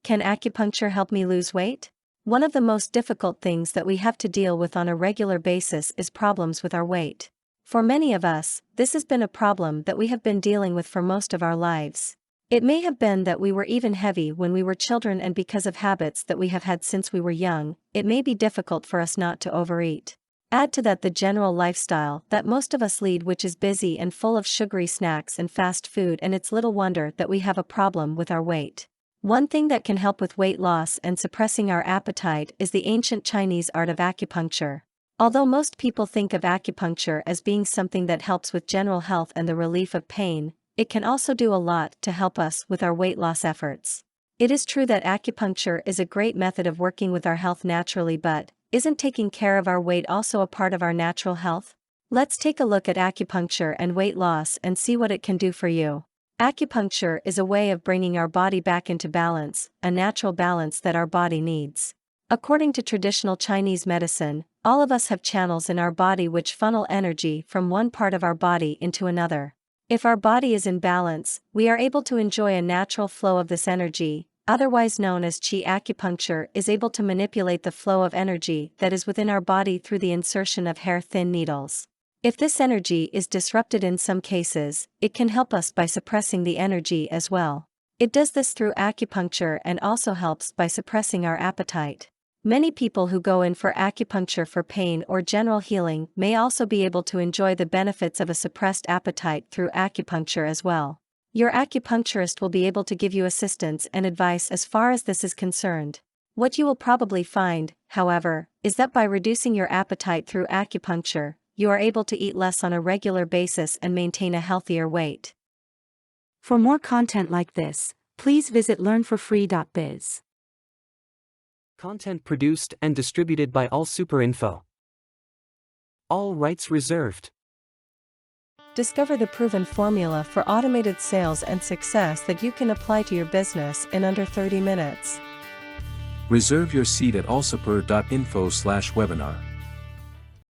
Can acupuncture help me lose weight? One of the most difficult things that we have to deal with on a regular basis is problems with our weight. For many of us, this has been a problem that we have been dealing with for most of our lives. It may have been that we were even heavy when we were children, and because of habits that we have had since we were young, it may be difficult for us not to overeat. Add to that the general lifestyle that most of us lead, which is busy and full of sugary snacks and fast food, and it's little wonder that we have a problem with our weight. One thing that can help with weight loss and suppressing our appetite is the ancient Chinese art of acupuncture. Although most people think of acupuncture as being something that helps with general health and the relief of pain, it can also do a lot to help us with our weight loss efforts. It is true that acupuncture is a great method of working with our health naturally, but isn't taking care of our weight also a part of our natural health? Let's take a look at acupuncture and weight loss and see what it can do for you. Acupuncture is a way of bringing our body back into balance, a natural balance that our body needs. According to traditional Chinese medicine, all of us have channels in our body which funnel energy from one part of our body into another. If our body is in balance, we are able to enjoy a natural flow of this energy, otherwise known as qi. Acupuncture is able to manipulate the flow of energy that is within our body through the insertion of hair-thin needles. If this energy is disrupted in some cases, it can help us by suppressing the energy as well. It does this through acupuncture and also helps by suppressing our appetite. Many people who go in for acupuncture for pain or general healing may also be able to enjoy the benefits of a suppressed appetite through acupuncture as well. Your acupuncturist will be able to give you assistance and advice as far as this is concerned. What you will probably find, however, is that by reducing your appetite through acupuncture, you are able to eat less on a regular basis and maintain a healthier weight. For more content like this, please visit learnforfree.biz. Content produced and distributed by AllSuperInfo. All rights reserved. Discover the proven formula for automated sales and success that you can apply to your business in under 30 minutes. Reserve your seat at allsuper.info/webinar.